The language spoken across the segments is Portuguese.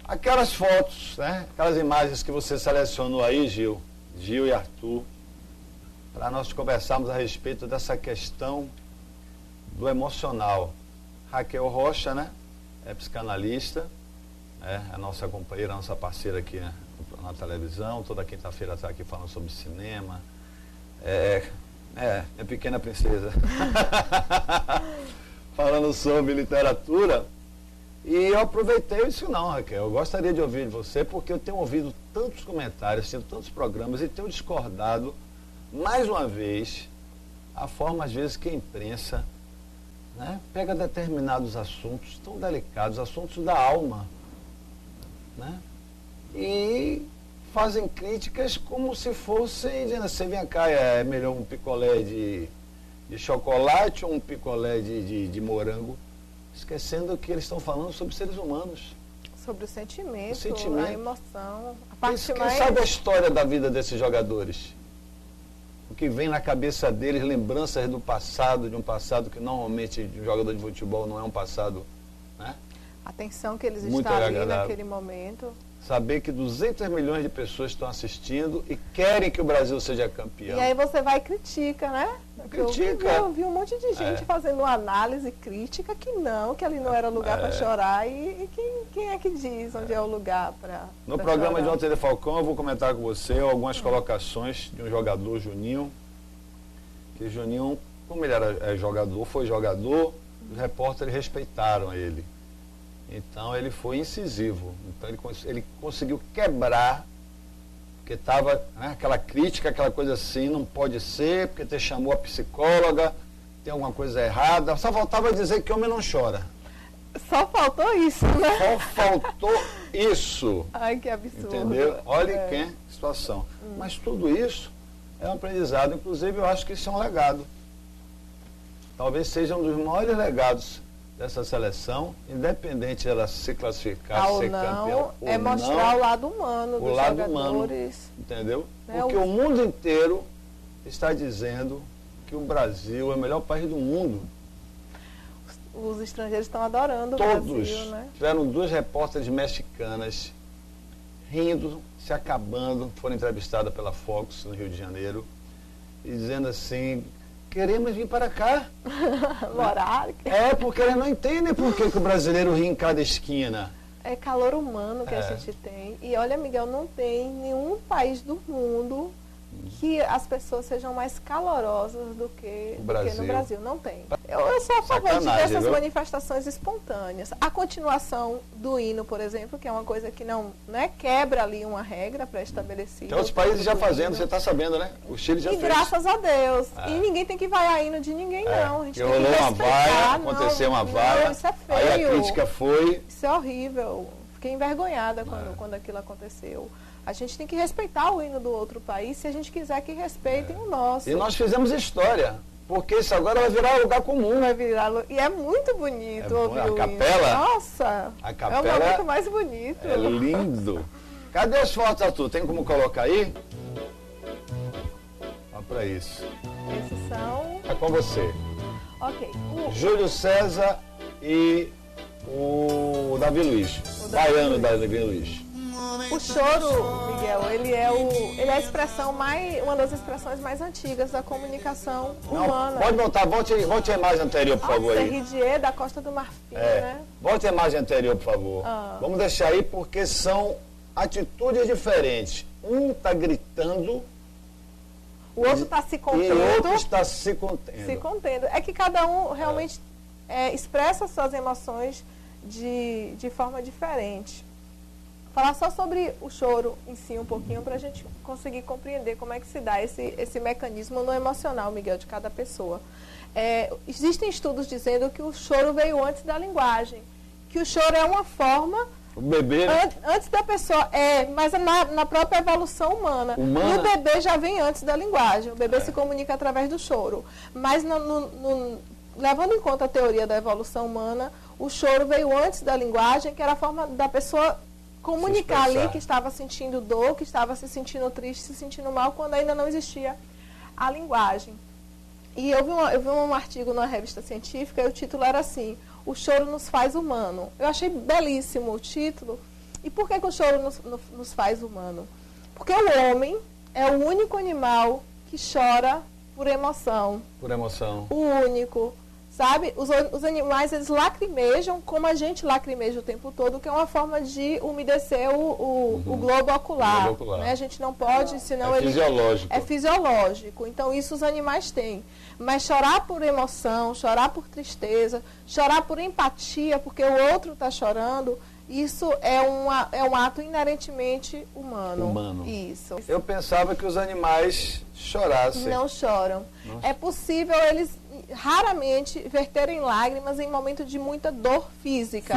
Aquelas fotos, né? Aquelas imagens que você selecionou aí, Gil e Arthur, para nós conversarmos a respeito dessa questão do emocional. Raquel Rocha, né? É psicanalista, é a nossa companheira, a nossa parceira aqui, né, na televisão. Toda quinta-feira está aqui falando sobre cinema. É Pequena Princesa. Falando sobre literatura. E eu aproveitei e disse, não, Raquel, eu gostaria de ouvir de você, porque eu tenho ouvido tantos comentários, tenho tantos programas e tenho discordado, mais uma vez, a forma, às vezes, que a imprensa, né, pega determinados assuntos tão delicados, assuntos da alma, né, e fazem críticas como se fossem, dizendo assim, vem cá, é melhor um picolé de chocolate ou um picolé de morango, esquecendo que eles estão falando sobre seres humanos. Sobre o sentimento, sentimento. A emoção. A parte Quem mais... sabe a história da vida desses jogadores? O que vem na cabeça deles, lembranças do passado, de um passado que normalmente de um jogador de futebol não é um passado, né? A tensão que eles Muito estão ali agradável. naquele momento. Saber que 200 milhões de pessoas estão assistindo e querem que o Brasil seja campeão. E aí você vai e critica, né? Critica. Eu vi um monte de gente fazendo uma análise crítica que ali não era lugar para chorar. E quem é que diz onde é o lugar para No programa de ontem de Falcão, eu vou comentar com você algumas colocações de um jogador, Juninho. Que Juninho, como ele era jogador, foi jogador, os repórteres respeitaram ele. Então ele foi incisivo. Então ele conseguiu quebrar, porque estava, né, aquela crítica, aquela coisa assim, não pode ser, porque te chamou a psicóloga, tem alguma coisa errada. Só faltava dizer que homem não chora. Só faltou isso, né? Só faltou isso. Ai, que absurdo. Entendeu? Olha que situação. Mas tudo isso é um aprendizado. Inclusive, eu acho que isso é um legado. Talvez seja um dos maiores legados dessa seleção, independente de ela se classificar, ser campeão ou não, mostrar o lado humano dos jogadores. Humano, entendeu? Né? Porque o mundo inteiro está dizendo que o Brasil é o melhor país do mundo. Os estrangeiros estão adorando o Todos. Brasil, né? Tiveram 2 repórteres mexicanas rindo, se acabando, foram entrevistadas pela Fox no Rio de Janeiro, e dizendo assim, queremos vir para cá. Morar. Porque eles não entendem por que o brasileiro ri em cada esquina. É calor humano que a gente tem. E olha, Miguel, não tem nenhum país do mundo que as pessoas sejam mais calorosas do que no Brasil. Não tem. Eu sou a favor de ver essas manifestações espontâneas. A continuação do hino, por exemplo, que é uma coisa que não, né, quebra ali uma regra pré-estabelecida. Tem outros países já fazendo, você está sabendo, né? O Chile já fez. E graças a Deus. E ninguém tem que vaiar hino de ninguém, não. A gente tem que respeitar. Rolou uma vaia, aconteceu uma vaia. Isso é feio. Aí a crítica foi... Isso é horrível. Fiquei envergonhada quando aquilo aconteceu. A gente tem que respeitar o hino do outro país se a gente quiser que respeitem o nosso. E nós fizemos história, porque isso agora vai virar lugar comum. Vai virar, e é muito bonito ouvir o capela, hino. Nossa, a capela é o momento mais bonito. É lindo. Cadê as fotos, Arthur? Tem como colocar aí? Olha para isso. Esses são... É com você. Ok. Júlio César e o Davi Luiz. Baiano Davi Luiz. O choro, Miguel, ele é a expressão uma das expressões mais antigas da comunicação humana. Pode voltar, volte a imagem anterior, por favor. Serridier da Costa do Marfim, né? Volte a imagem anterior, por favor. Vamos deixar aí porque são atitudes diferentes. Um está gritando, o outro está se contendo. E o outro está se contendo. Se contendo. É que cada um realmente expressa suas emoções de forma diferente. Falar só sobre o choro em si um pouquinho para a gente conseguir compreender como é que se dá esse mecanismo no emocional, Miguel, de cada pessoa. Existem estudos dizendo que o choro veio antes da linguagem, que o choro é uma forma... O bebê... Antes da pessoa, mas na própria evolução humana. O bebê já vem antes da linguagem, o bebê se comunica através do choro. Mas levando em conta a teoria da evolução humana, o choro veio antes da linguagem, que era a forma da pessoa comunicar ali que estava sentindo dor, que estava se sentindo triste, se sentindo mal, quando ainda não existia a linguagem. E eu vi um artigo numa revista científica e o título era assim, o choro nos faz humano. Eu achei belíssimo o título, E por que o choro nos faz humano? Porque o homem é o único animal que chora por emoção. Por emoção. O único. Sabe? Os animais, eles lacrimejam como a gente lacrimeja o tempo todo, que é uma forma de umedecer o globo ocular. Globo ocular. Né? A gente não pode, senão é ele... fisiológico. É fisiológico. Então, isso os animais têm. Mas chorar por emoção, chorar por tristeza, chorar por empatia, porque o outro está chorando, isso é um ato inerentemente humano. Humano. Isso. Eu pensava que os animais chorassem. Não choram. Nossa. É possível eles raramente verterem lágrimas em momento de muita dor física.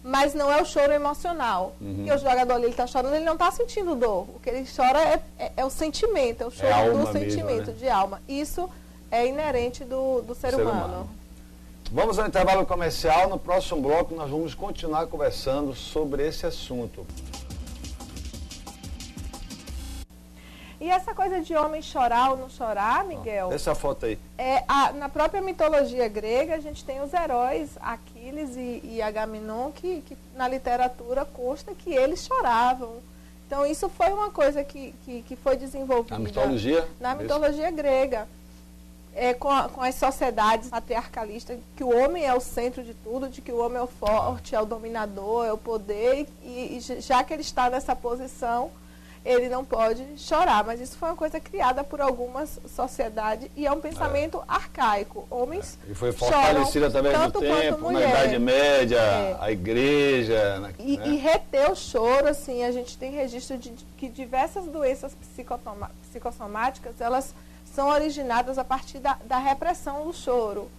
Mas não é o choro emocional. Porque o jogador ali está chorando, ele não está sentindo dor. O que ele chora é o sentimento, é o choro do sentimento, mesmo, né? De alma. Isso é inerente do ser humano. Vamos ao intervalo comercial. No próximo bloco nós vamos continuar conversando sobre esse assunto. E essa coisa de homem chorar ou não chorar, Miguel... Essa foto aí. Na própria mitologia grega, a gente tem os heróis Aquiles e Agamenon, que na literatura consta que eles choravam. Então, isso foi uma coisa que foi desenvolvida... Na mitologia? Na mitologia grega. Com as sociedades patriarcalistas, que o homem é o centro de tudo, de que o homem é o forte, é o dominador, é o poder, e já que ele está nessa posição... ele não pode chorar, mas isso foi uma coisa criada por algumas sociedades e é um pensamento arcaico. Homens e foi fortalecido através do tempo, na Idade Média, a igreja... E reter o choro, assim, a gente tem registro de que diversas doenças psicossomáticas, elas são originadas a partir da repressão do choro.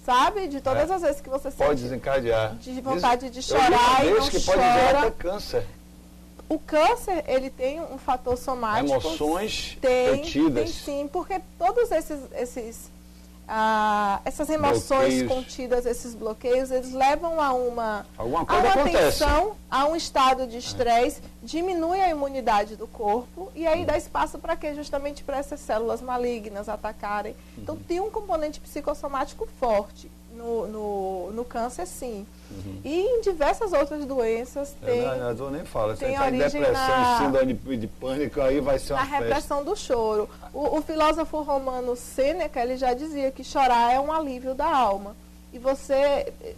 Sabe? De todas as vezes que você pode sente desencadear. De vontade de chorar e não que pode gerar até câncer. O câncer, ele tem um fator somático. Emoções Tem retidas. sim, porque todos essas emoções contidas, esses bloqueios, eles levam a uma tensão, a um estado de estresse, diminui a imunidade do corpo e aí dá espaço para quê? Justamente para essas células malignas atacarem. Então, tem um componente psicossomático forte. No câncer, sim. E em diversas outras doenças tem... Eu nem falo. Você tem está em depressão, síndrome de pânico, aí vai ser uma festa. A repressão do choro. O filósofo romano Sêneca, ele já dizia que chorar é um alívio da alma. E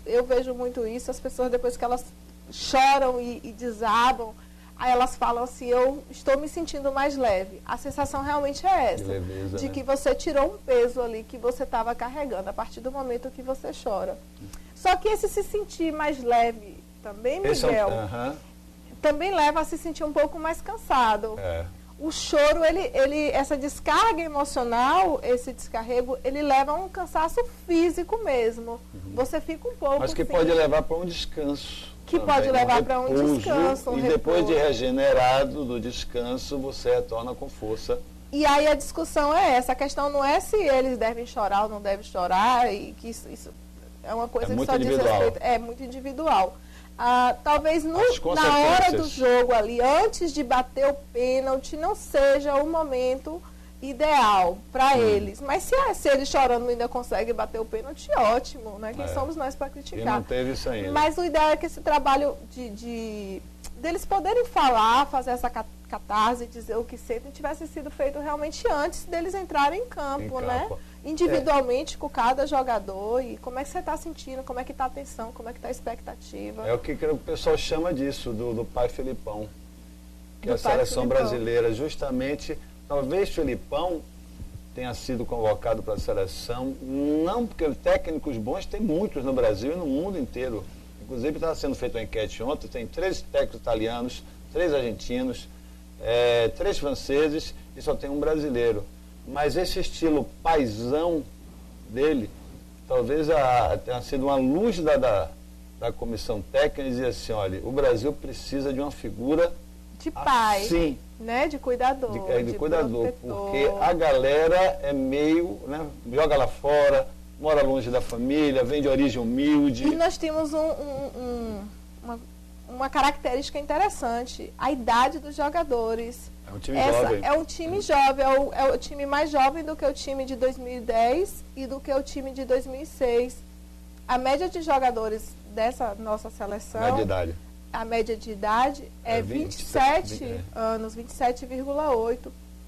eu vejo muito isso, as pessoas depois que elas choram e desabam, aí elas falam assim, eu estou me sentindo mais leve. A sensação realmente é essa. Leveza, de que você tirou um peso ali que você estava carregando a partir do momento que você chora. Só que esse se sentir mais leve também, Miguel, também leva a se sentir um pouco mais cansado. O choro, essa descarga emocional, esse descarrego, ele leva a um cansaço físico mesmo. Você fica um pouco... Mas que pode levar para um descanso. Que pode levar para um descanso, e depois de regenerado do descanso, você retorna com força. E aí a discussão é essa. A questão não é se eles devem chorar ou não devem chorar, e que isso é uma coisa que só diz respeito. É muito individual. Talvez na hora do jogo ali, antes de bater o pênalti, não seja o momento ideal para eles. Mas se eles chorando ainda conseguem bater o pênalti, ótimo, né? Quem somos nós para criticar? E não teve isso ainda. Mas o ideal é que esse trabalho deles poderem falar, fazer essa catarse, dizer o que sentem, tivesse sido feito realmente antes deles entrarem em campo, né? Individualmente com cada jogador, e como é que você está sentindo, como é que está a tensão, como é que está a expectativa. É o que o pessoal chama disso, do pai Filipão, que é a seleção brasileira, justamente... Talvez Filipão tenha sido convocado para a seleção, não porque técnicos bons tem muitos no Brasil e no mundo inteiro. Inclusive estava sendo feita uma enquete ontem, tem 3 técnicos italianos, 3 argentinos, 3 franceses e só tem um brasileiro. Mas esse estilo paizão dele, talvez tenha sido uma luz da comissão técnica e dizer assim, olha, o Brasil precisa de uma figura de pai. Sim. Né? De cuidador. De cuidador, porque a galera é meio, né, joga lá fora, mora longe da família, vem de origem humilde. E nós temos uma característica interessante, a idade dos jogadores. É um time jovem. É um time jovem, é o time mais jovem do que o time de 2010 e do que o time de 2006. A média de jogadores dessa nossa seleção... Média de idade. a média de idade é 27 anos, 27,8.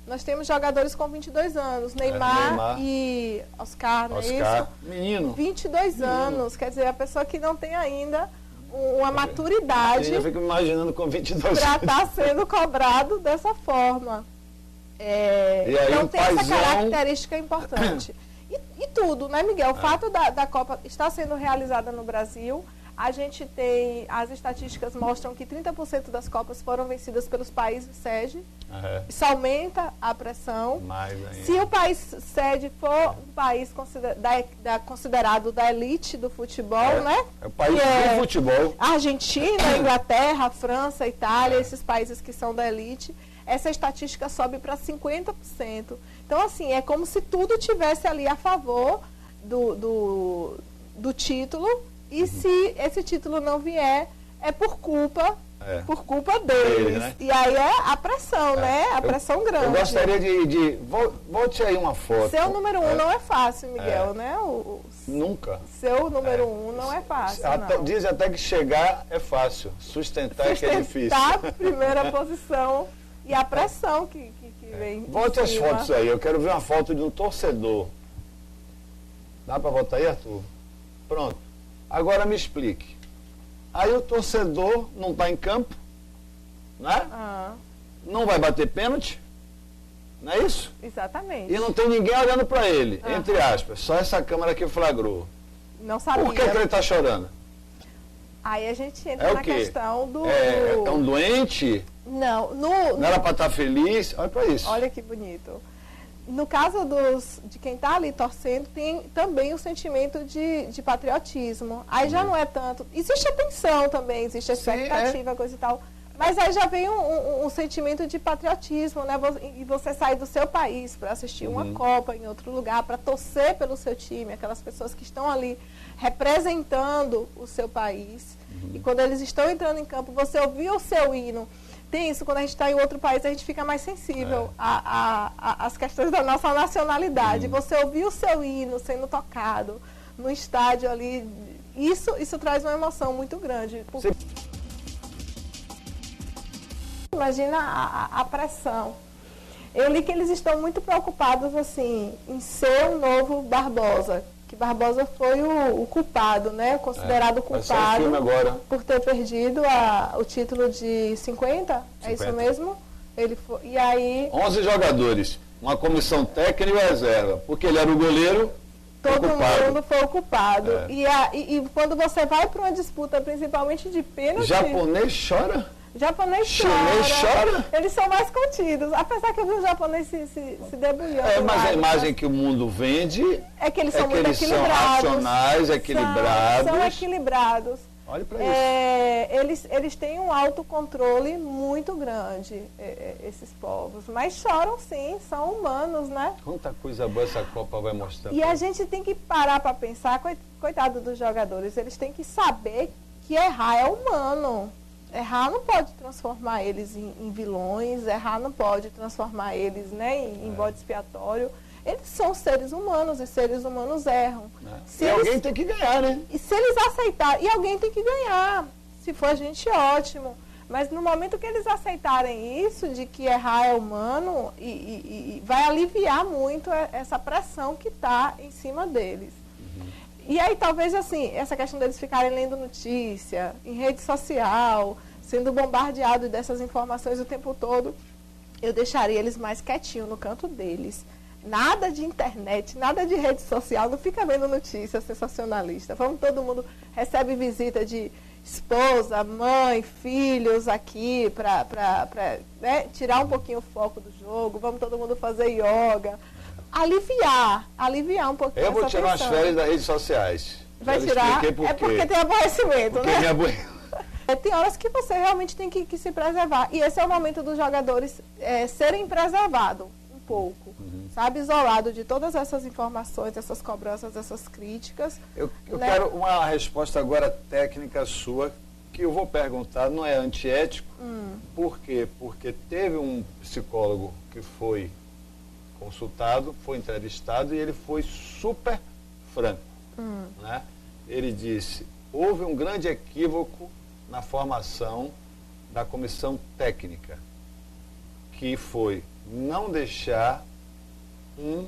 Nós temos jogadores com 22 anos, Neymar e Oscar, não é isso? Menino. 22 anos, quer dizer, a pessoa que não tem ainda uma maturidade. Eu fico imaginando com 22 para estar sendo cobrado dessa forma. Então tem essa característica importante. E tudo, né, Miguel? O fato da Copa estar sendo realizada no Brasil, a gente tem, as estatísticas mostram que 30% das Copas foram vencidas pelos países sede. Isso aumenta a pressão. Se o país sede for um país considerado da elite do futebol, né? É o país do futebol. Argentina, Inglaterra, França, Itália, esses países que são da elite, essa estatística sobe para 50%. Então, assim, é como se tudo tivesse ali a favor do título. E se esse título não vier, é por culpa deles. Né? E aí é a pressão, né? A pressão grande. Eu gostaria de volte aí uma foto. Seu número 1 não é fácil, Miguel, né? Nunca. Seu número 1 não é fácil, não. Diz até que chegar é fácil. Sustentar é que é difícil. Sustentar a primeira posição e a pressão que vem. Volte as fotos aí. Eu quero ver uma foto de um torcedor. Dá para botar aí, Arthur? Pronto. Agora me explique. Aí o torcedor não está em campo, né? Não vai bater pênalti, não é isso? Exatamente. E não tem ninguém olhando para ele, entre aspas. Só essa câmera que flagrou. Não sabia. Por que ele está chorando? Aí a gente entra na questão do... É um doente? Não. Não era para estar feliz? Olha para isso. Olha que bonito. No caso de quem está ali torcendo, tem também o sentimento de patriotismo. Aí já não é tanto... Existe a tensão também, existe a expectativa, coisa e tal. Mas aí já vem um sentimento de patriotismo, né? E você sair do seu país para assistir uma Copa em outro lugar, para torcer pelo seu time, aquelas pessoas que estão ali representando o seu país. E quando eles estão entrando em campo, você ouvir o seu hino. Tem isso, quando a gente está em outro país, a gente fica mais sensível às questões da nossa nacionalidade. Você ouvir o seu hino sendo tocado no estádio ali, isso traz uma emoção muito grande. Imagina a pressão. Eu li que eles estão muito preocupados assim, em ser o novo Barbosa. Que Barbosa foi o culpado, né? Considerado culpado por ter perdido o título de 50, é isso mesmo? Ele foi, e aí... 11 jogadores, uma comissão técnica e reserva, porque ele era o goleiro. Todo mundo foi o culpado. E quando você vai para uma disputa, principalmente de pênalti... Japonês chora? Japonês chora. Eles são mais contidos. Apesar que eu vi o japonês se debulhando. Mas a imagem que o mundo vende é que eles são muito equilibrados. São racionais, equilibrados. São equilibrados. Olhe para isso. Eles têm um autocontrole muito grande, esses povos. Mas choram sim, são humanos, né? Quanta coisa boa essa Copa vai mostrar. E a gente tem que parar para pensar, coitado dos jogadores, eles têm que saber que errar é humano. Errar não pode transformar eles em vilões, errar não pode transformar eles, né, em bode expiatório. Eles são seres humanos e seres humanos erram. Alguém tem que ganhar, né? E se eles aceitarem, e alguém tem que ganhar. Se for a gente, ótimo. Mas no momento que eles aceitarem isso, de que errar é humano, e vai aliviar muito essa pressão que está em cima deles. E aí, talvez, assim, essa questão deles ficarem lendo notícia, em rede social, sendo bombardeados dessas informações o tempo todo, eu deixaria eles mais quietinhos no canto deles. Nada de internet, nada de rede social, não fica vendo notícia sensacionalista. Vamos, todo mundo recebe visita de esposa, mãe, filhos aqui para tirar um pouquinho o foco do jogo. Vamos todo mundo fazer yoga. Aliviar um pouquinho. Eu vou tirar umas férias das redes sociais. Vai tirar? Porque tem aborrecimento, né? Tem horas que você realmente tem que se preservar. E esse é o momento dos jogadores serem preservados um pouco. Sabe? Isolado de todas essas informações, essas cobranças, essas críticas. Eu quero uma resposta agora técnica sua, que eu vou perguntar, não é antiético. Por quê? Porque teve um psicólogo que foi consultado, foi entrevistado e ele foi super franco. Né? Ele disse, houve um grande equívoco na formação da comissão técnica, que foi não deixar um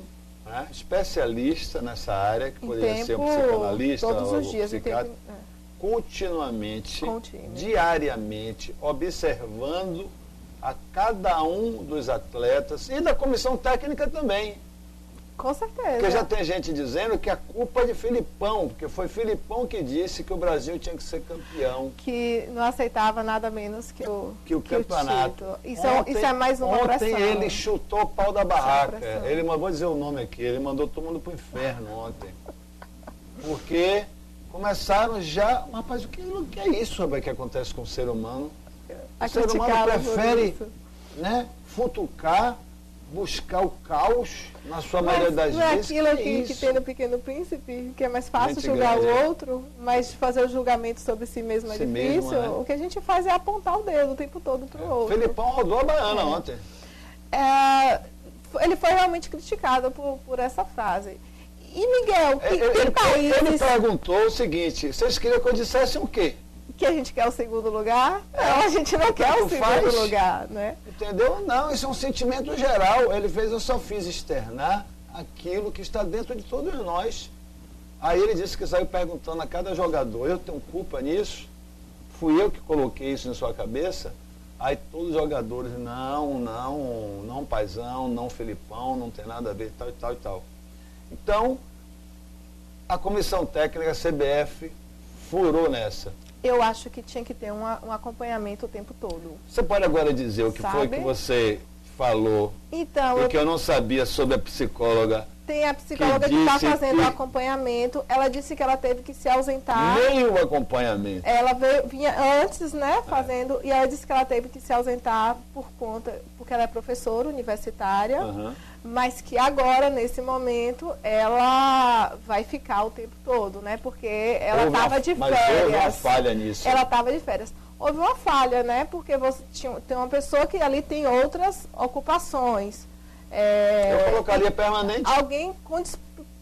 especialista nessa área, que poderia ser um psicanalista, todos os dias, psiquiatra, continuamente, diariamente, observando a cada um dos atletas e da comissão técnica também. Com certeza. Porque já tem gente dizendo que a culpa é de Filipão, porque foi Filipão que disse que o Brasil tinha que ser campeão. Que não aceitava nada menos que o campeonato. Isso é mais uma pressão. Ontem ele chutou o pau da barraca. Ele vou dizer o nome aqui, ele mandou todo mundo pro inferno ontem. Porque começaram já... Rapaz, o que é isso, rapaz, que acontece com o ser humano? O ser humano prefere futucar, buscar o caos, na sua maioria das vezes. Não é aquilo que tem no Pequeno Príncipe, que é mais fácil julgar o outro, mas fazer o julgamento sobre si mesmo é difícil. O que a gente faz é apontar o dedo o tempo todo para o outro. Felipão rodou a baiana ontem. Ele foi realmente criticado por essa frase. E Miguel, que países... Ele perguntou o seguinte, vocês queriam que eu dissesse o quê? Que a gente quer o segundo lugar? Não, a gente não quer o segundo lugar, né? Entendeu? Não, isso é um sentimento geral. Ele fez, eu só fiz externar aquilo que está dentro de todos nós. Aí ele disse que saiu perguntando a cada jogador, eu tenho culpa nisso? Fui eu que coloquei isso na sua cabeça? Aí todos os jogadores, não, paizão, não, Felipão, não tem nada a ver, tal e tal e tal. Então, a comissão técnica, a CBF, furou nessa. Eu acho que tinha que ter um acompanhamento o tempo todo. Você pode agora dizer o que foi que você falou então, e que eu não sabia sobre a psicóloga? Tem a psicóloga que está fazendo o acompanhamento. Ela disse que ela teve que se ausentar. Meio acompanhamento. Ela vinha antes, fazendo, e ela disse que ela teve que se ausentar porque ela é professora universitária, mas que agora, nesse momento, ela vai ficar o tempo todo, porque ela estava de férias. Mas houve uma falha nisso. Ela estava de férias. Houve uma falha, porque você tem uma pessoa que ali tem outras ocupações. Eu colocaria permanente. Alguém com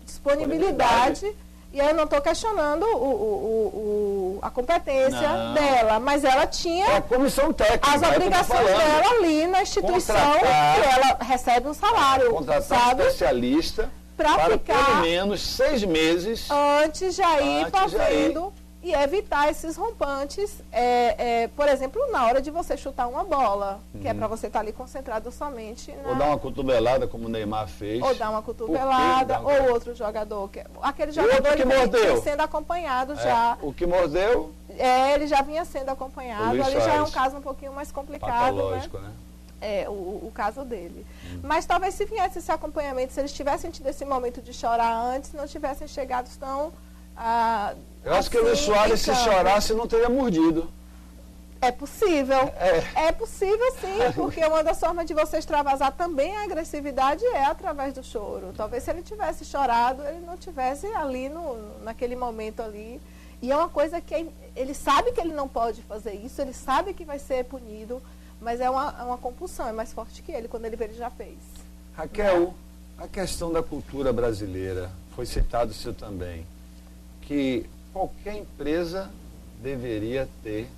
disponibilidade. E eu não estou questionando a competência dela, mas ela tinha a comissão técnica, as obrigações dela ali na instituição que ela recebe um salário. Contratar especialista para ficar pelo menos 6 meses antes de ir fazendo. E evitar esses rompantes, por exemplo, na hora de você chutar uma bola, que é para você estar ali concentrado somente ou dar uma cotovelada, como o Neymar fez. Ou dar uma cotovelada, ou outro jogador. Aquele jogador que vem sendo acompanado já. O que mordeu? Ele já vinha sendo acompanhado. Ali já é um caso um pouquinho mais complicado. Patológico, né? O caso dele. Mas talvez se viesse esse acompanhamento, se eles tivessem tido esse momento de chorar antes, não tivessem chegado tão... eu acho que o Luiz Soares, se chorasse, não teria mordido. É possível. É possível, sim, porque uma das formas de você extravasar também a agressividade é através do choro. Talvez se ele tivesse chorado, ele não tivesse ali naquele momento ali. E é uma coisa que ele sabe que ele não pode fazer isso, ele sabe que vai ser punido, mas é uma compulsão, é mais forte que ele. Quando ele vê, ele já fez. Raquel, a questão da cultura brasileira, foi citado isso também, que qualquer empresa deveria ter,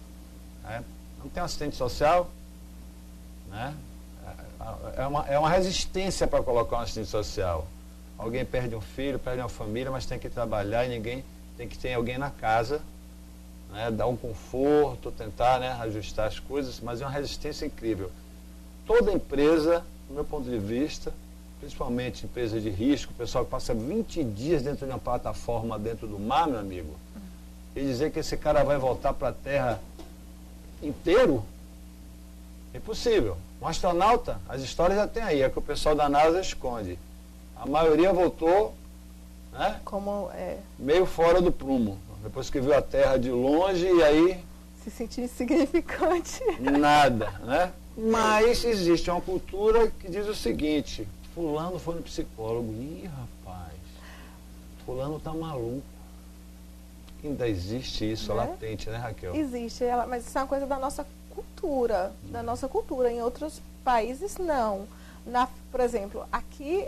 não tem um assistente social, é uma resistência para colocar um assistente social. Alguém perde um filho, perde uma família, mas tem que trabalhar e ninguém tem que ter alguém na casa, dar um conforto, tentar ajustar as coisas, mas é uma resistência incrível. Toda empresa, do meu ponto de vista, principalmente empresa de risco, o pessoal que passa 20 dias dentro de uma plataforma dentro do mar, meu amigo, e dizer que esse cara vai voltar para a Terra inteiro, é impossível. Um astronauta, as histórias já tem aí, é que o pessoal da NASA esconde. A maioria voltou meio fora do prumo, depois que viu a Terra de longe e aí... se sentiu insignificante. Nada, Mas existe uma cultura que diz o seguinte: fulano foi no psicólogo. Ih, rapaz, fulano tá maluco. Ainda existe isso, latente, né, Raquel? Existe, mas isso é uma coisa da nossa cultura, Em outros países, não. Por exemplo, aqui,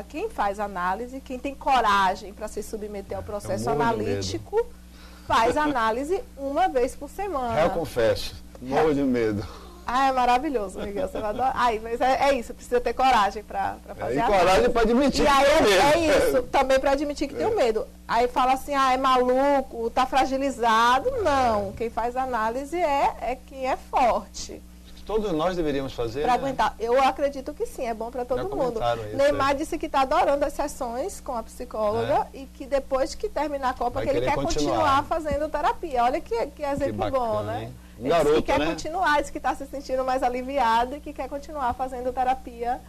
quem faz análise, quem tem coragem para se submeter ao processo analítico, faz análise uma vez por semana. Eu confesso, morro de medo. Ah, é maravilhoso, Miguel, você vai adorar. Ai, mas é isso, precisa ter coragem para fazer E coragem para admitir e aí que tem medo. É isso, também para admitir que tem o medo. Aí fala assim, é maluco, tá fragilizado. Não, quem faz análise é quem é forte. Todos nós deveríamos fazer, Para né? aguentar. Eu acredito que sim, é bom para todo mundo. Isso, Neymar disse que está adorando as sessões com a psicóloga e que depois que terminar a Copa, que ele quer continuar fazendo terapia. Olha que exemplo bacana, bom, né? Hein? Ele garoto, disse que quer né? continuar, disse que está se sentindo mais aliviado e que quer continuar fazendo terapia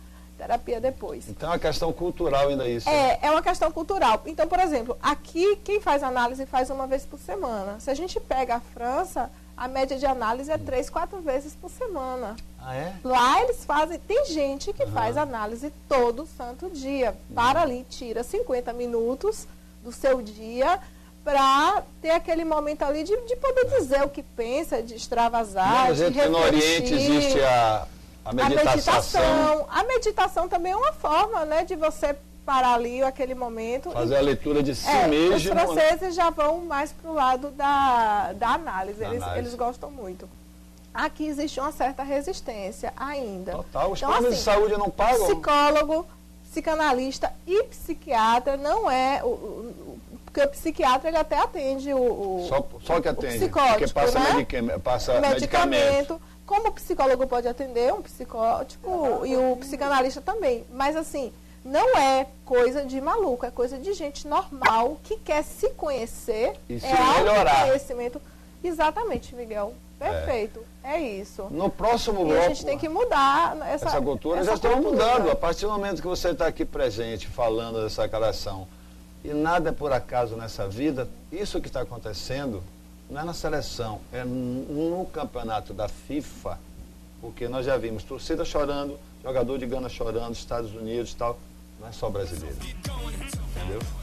depois. Então é uma questão cultural ainda isso. É uma questão cultural. Então, por exemplo, aqui quem faz análise faz uma vez por semana. Se a gente pega a França, a média de análise é 3, 4 vezes por semana. Ah, é? Lá eles fazem, tem gente que faz análise todo santo dia. Para ali, tira 50 minutos do seu dia para ter aquele momento ali de poder dizer o que pensa, de extravasar, de refletir. No Oriente existe a meditação. A meditação também é uma forma, né, de você parar ali aquele momento. Fazer a leitura de si mesmo. Os franceses já vão mais para o lado da análise. Eles gostam muito. Aqui existe uma certa resistência ainda. Total. Os então, planos de saúde não pagam. Psicólogo, psicanalista e psiquiatra não é... Porque o psiquiatra ele até atende Só que atende. Psicótico, porque passa, né? passa medicamento. Como o psicólogo pode atender um psicótico e o psicanalista também. Mas assim, não é coisa de maluco, é coisa de gente normal que quer se conhecer. E se melhorar. Conhecimento. Exatamente, Miguel. Perfeito. É isso. No próximo bloco. E a gente tem que mudar essa cultura. Já estamos mudando. A partir do momento que você está aqui presente, falando dessa declaração, e nada é por acaso nessa vida, isso que está acontecendo não é na seleção, é no campeonato da FIFA, porque nós já vimos torcida chorando, jogador de Gana chorando, Estados Unidos e tal, não é só brasileiro. Entendeu?